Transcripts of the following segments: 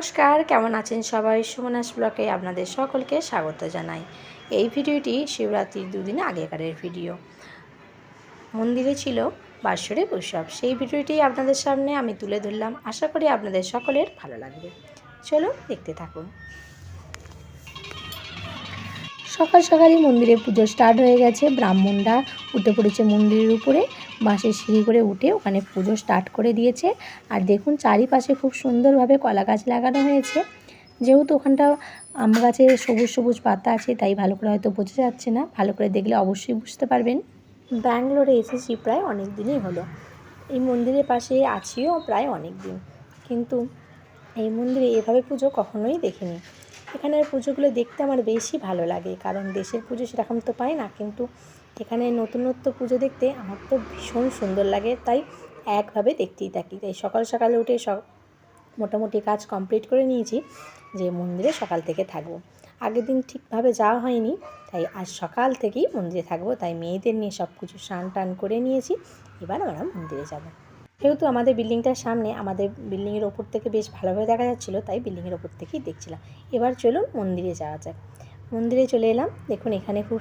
নমস্কার, কেমন আছেন সবাই? সুমনাস ব্লগে আপনাদের সকলকে স্বাগত জানাই। এই ভিডিওটি শিবরাত্রির দুদিন আগেকারের ভিডিও। মন্দিরে ছিল বাৎসরিক উৎসব, সেই ভিডিওটি আপনাদের সামনে আমি তুলে ধরলাম। আশা করি আপনাদের সকলের ভালো লাগবে। চলুন দেখতে থাকুন। সকাল সকালই মন্দিরে পুজো স্টার্ট হয়ে গেছে। ব্রাহ্মণরা উঠে পড়েছে মন্দিরের উপরে, বাঁশের সিঁড়ি করে উঠে ওখানে পুজো স্টার্ট করে দিয়েছে। আর দেখুন চারিপাশে খুব সুন্দরভাবে কলা গাছ লাগানো হয়েছে। যেহেতু ওখানটা আম গাছে সবুজ সবুজ পাতা আছে, তাই ভালো করে হয়তো বোঝা যাচ্ছে না, ভালো করে দেখলে অবশ্যই বুঝতে পারবেন। ব্যাঙ্গালোরে এসেছি প্রায় অনেক দিনই হলো। এই মন্দিরের পাশে আছিও প্রায় অনেক দিন, কিন্তু এই মন্দিরে এভাবে পুজো কখনোই দেখিনি। এখানের পুজোগুলো দেখতে আমার বেশি ভালো লাগে, কারণ দেশের পুজো সেরকম তো পাই না, কিন্তু এখানে নতুনত্ব পুজো দেখতে আমার তো ভীষণ সুন্দর লাগে, তাই একভাবে দেখতেই থাকি। তাই সকাল সকালে উঠে মোটামুটি কাজ কমপ্লিট করে নিয়েছি যে মন্দিরে সকাল থেকে থাকবো। আগের দিন ঠিকভাবে যাওয়া হয়নি, তাই আজ সকাল থেকেই মন্দিরে থাকবো। তাই মেয়েদের নিয়ে সব কিছু স্নান টান করে নিয়েছি, এবার আমরা মন্দিরে যাব। যেহেতু আমাদের বিল্ডিংটার সামনে, আমাদের বিল্ডিংয়ের ওপর থেকে বেশ ভালোভাবে দেখা যাচ্ছিলো, তাই বিল্ডিংয়ের ওপর থেকেই দেখছিলাম। এবার চলুন মন্দিরে যাওয়া যাক। মন্দিরে চলে এলাম। দেখুন এখানে খুব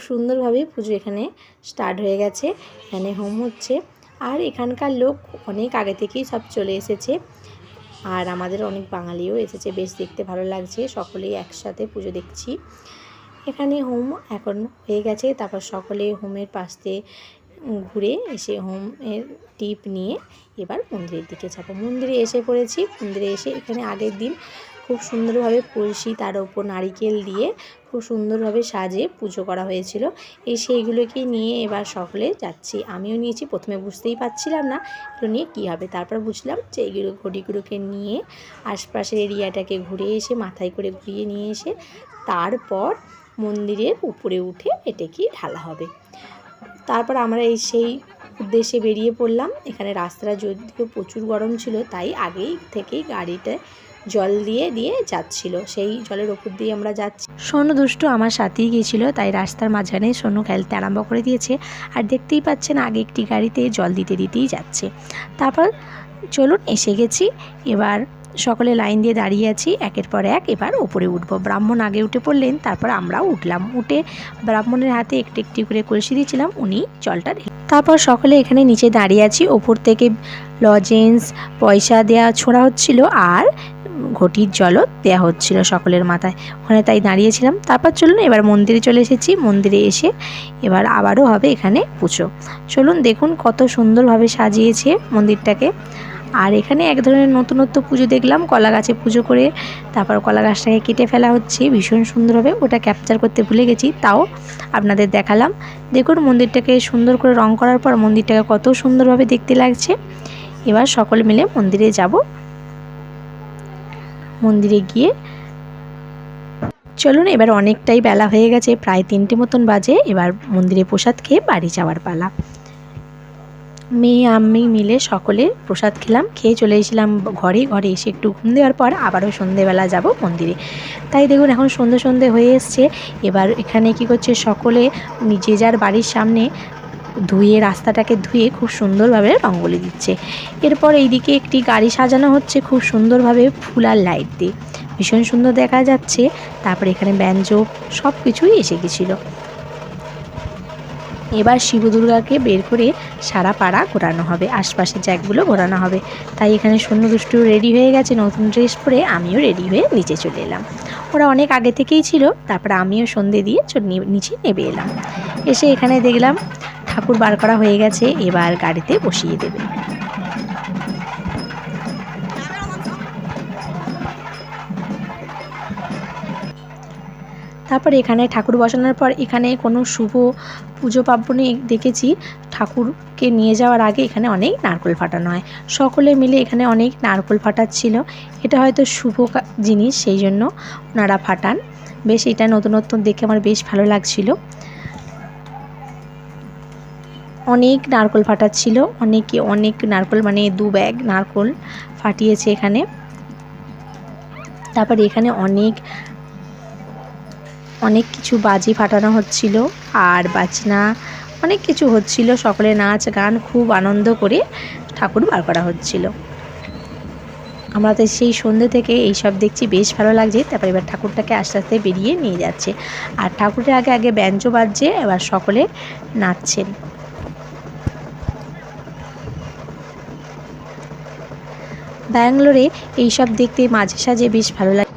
সুন্দরভাবে পুজো এখানে স্টার্ট হয়ে গেছে। এখানে হোম হচ্ছে, আর এখানকার লোক অনেক আগে থেকেই সব চলে এসেছে, আর আমাদের অনেক বাঙালিও এসেছে। বেশ দেখতে ভালো লাগছে, সকলেই একসাথে পুজো দেখছি। এখানে হোম এখন হয়ে গেছে, তারপর সকলে হোমের পাশ দিয়ে ঘুরে এসে হোমের টিপ নিয়ে এবার মন্দিরের দিকে যাব। মন্দিরে এসে পড়েছি। মন্দিরে এসে এখানে আগের দিন খুব সুন্দরভাবে কলসি, তার ওপর নারিকেল দিয়ে খুব সুন্দরভাবে সাজিয়ে পুজো করা হয়েছিল। সেইগুলোকে নিয়ে এবার সকলে যাচ্ছি। আমিও নিয়েছি। প্রথমে বুঝতেই পারছিলাম না এগুলো নিয়ে কী হবে, তারপর বুঝলাম যে এইগুলো ঘটিগুলোকে নিয়ে আশপাশের এরিয়াটাকে ঘুরে এসে মাথায় করে ঘুরিয়ে নিয়ে এসে তারপর মন্দিরের উপরে উঠে এটাকে ঢালা হবে। তারপর আমরা সেই উদ্দেশ্যে বেরিয়ে পড়লাম। এখানে রাস্তাটা যদিও প্রচুর গরম ছিল, তাই আগেই থেকেই গাড়িতে জল দিয়ে যাচ্ছিল। সেই জলের ওপর দিয়ে আমরা যাচ্ছি। সোনু দুষ্টু আমার সাথেই গিয়েছিল, তাই রাস্তার মাঝখানে সোনু খেলতে আরম্ভ করে দিয়েছে। আর দেখতেই পাচ্ছেন আগে একটি গাড়িতে জল দিতেই যাচ্ছে। তারপর চলুন এসে গেছি। এবার সকলে লাইন দিয়ে দাঁড়িয়ে আছি, একের পর এক এবার উপরে উঠবো। ব্রাহ্মণ আগে উঠে পড়লেন, তারপর আমরাও উঠলাম। উঠে ব্রাহ্মণের হাতে একটি একটি করে কলসি দিয়েছিলাম, উনি জলটা তারপর সকলে এখানে নিচে দাঁড়িয়ে আছি। ওপর থেকে লজেন্স পয়সা দেওয়া ছোড়া হচ্ছিল, আর ঘটির জলও দেওয়া হচ্ছিল সকলের মাথায়। ওখানে তাই দাঁড়িয়েছিলাম। তারপর চলুন এবার মন্দিরে চলে এসেছি। মন্দিরে এসে এবার আবারও হবে এখানে পুজো। চলুন দেখুন কত সুন্দরভাবে সাজিয়েছে মন্দিরটাকে। আর এখানে এক ধরনের নতুনত্ব পুজো দেখলাম, কলা গাছে পুজো করে তারপর কলা গাছটাকে কেটে ফেলা হচ্ছে ভীষণ সুন্দরভাবে। ওটা ক্যাপচার করতে ভুলে গেছি, তাও আপনাদের দেখালাম। দেখুন মন্দিরটাকে সুন্দর করে রং করার পর মন্দিরটাকে কত সুন্দরভাবে দেখতে লাগছে। এবার সকলে মিলে মন্দিরে যাব। মন্দিরে গিয়ে চলুন, এবার অনেকটাই বেলা হয়ে গেছে, প্রায় 3টে মতন বাজে। এবার মন্দিরে প্রসাদ খেয়ে বাড়ি যাওয়ার পালা। মেয়ে আমি মিলে সকলে প্রসাদ খেলাম, খেয়ে চলে এসেছিলাম ঘরে এসে একটু ঘুম দেওয়ার পর আবারও সন্ধেবেলা যাব মন্দিরে। তাই দেখুন এখন সন্ধে হয়ে এসছে। এবার এখানে কি করছে, সকলে যে যার বাড়ির সামনে রাস্তাটাকে ধুয়ে খুব সুন্দরভাবে রঙ্গোলি দিচ্ছে। এরপর এইদিকে একটি গাড়ি সাজানো হচ্ছে খুব সুন্দরভাবে ফুল আর লাইট দিয়ে, ভীষণ সুন্দর দেখা যাচ্ছে। তারপর এখানে ব্যঞ্জো সব কিছুই এসে গেছিলো। এবার শিব দুর্গাকে বের করে সারা পাড়া ঘোরানো হবে, আশপাশের জায়গাগুলো ঘোরানো হবে। তাই এখানে সোনু দুষ্টু রেডি হয়ে গেছে নতুন ড্রেস পরে, আমিও রেডি হয়ে নিচে চলে এলাম। ওরা অনেক আগে থেকেই ছিল, তারপরে আমিও সন্ধে দিয়ে নিচে নেমে এলাম। এসে এখানে দেখলাম ঠাকুর বার করা হয়ে গেছে, এবার গাড়িতে বসিয়ে দেবে। তারপর এখানে ঠাকুর বসানোর পর এখানে কোনো শুভ পুজো পার্বণে দেখেছি ঠাকুরকে নিয়ে যাওয়ার আগে এখানে অনেক নারকেল ফাটানো হয়। সকলে মিলে এখানে অনেক নারকেল ফাটাচ্ছিল। এটা হয়তো শুভ জিনিস, সেই জন্য ওনারা ফাটান। বেশ এটা নতুনত্ব দেখে আমার বেশ ভালো লাগছিল। অনেক নারকেল ফাটাচ্ছিল, অনেক নারকেল, মানে 2 ব্যাগ নারকেল ফাটিয়েছে এখানে। তারপর এখানে অনেক কিছু বাজি ফাটানো হচ্ছিল, আর বাজনা অনেক কিছু হচ্ছিল। সকলে নাচ গান খুব আনন্দ করে ঠাকুর বার করা হচ্ছিল। আমরা তো সেই সন্ধ্যে থেকে এইসব দেখছি, বেশ ভালো লাগছে। তারপর এবার ঠাকুরটাকে আস্তে আস্তে বেরিয়ে নিয়ে যাচ্ছে, আর ঠাকুরের আগে আগে ব্যঞ্জো বাজছে, এবার সকলে নাচছেন। ব্যাঙ্গালোরে এইসব দেখতে মাঝে সাঝে বেশ ভালো লাগে।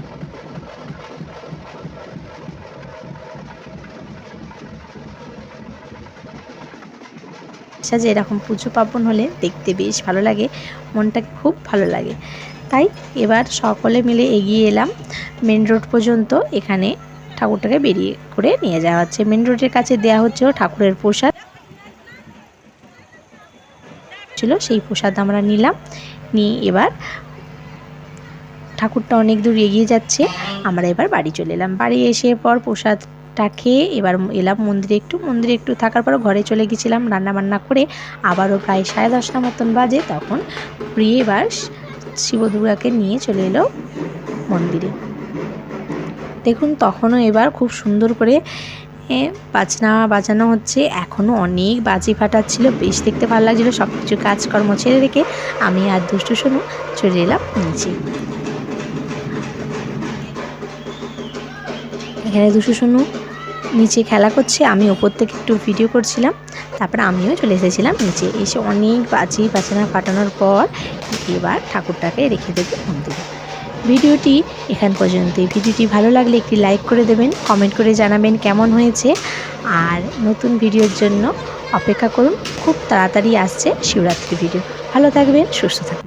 সাজে এরকম পুজো পার্বণ হলে দেখতে বেশ ভালো লাগে, মনটা খুব ভালো লাগে। তাই এবার সকলে মিলে এগিয়ে এলাম মেন রোড পর্যন্ত। এখানে ঠাকুরটাকে বেরিয়ে করে নিয়ে যাওয়া হচ্ছে। মেন রোডের কাছে দেওয়া হচ্ছে ঠাকুরের প্রসাদ ছিল, সেই প্রসাদ আমরা নিলাম। নিয়ে এবার ঠাকুরটা অনেক দূর এগিয়ে যাচ্ছে, আমরা এবার বাড়ি চলে এলাম। বাড়ি এসে পর প্রসাদটা খেয়ে এবার এলাম মন্দিরে একটু থাকার পর ঘরে চলে গেছিলাম রান্না বান্না করে। আবারও প্রায় 10:30 মতন বাজে, তখন প্রিয় এবার শিব দুর্গাকে নিয়ে চলে এলো মন্দিরে। দেখুন তখনও এবার খুব সুন্দর করে বাজনা বাজানো হচ্ছে, এখনও অনেক বাজি ফাটাচ্ছিল, বেশ দেখতে ভালো লাগছিলো। সব কিছু কাজকর্ম ছেড়ে রেখে আমি আর দুষ্টু সোনু চলে এলাম নিচে। এখানে দুষ্টু সোনু নিচে খেলা করছে, আমি ওপর থেকে একটু ভিডিও করছিলাম। তারপরে আমিও চলে এসেছিলাম নিচে। এসে অনেক বাজি বাজনা ফাটানোর পর এবার ঠাকুরটাকে রেখে দেবে মন্দিরে। ভিডিওটি এখান পর্যন্তই। ভিডিওটি ভালো লাগলে একটি লাইক করে দেবেন, কমেন্ট করে জানাবেন কেমন হয়েছে, আর নতুন ভিডিওর জন্য অপেক্ষা করুন। খুব তাড়াতাড়ি আসছে শিবরাত্রি ভিডিও। ভালো থাকবেন, সুস্থ থাকবেন।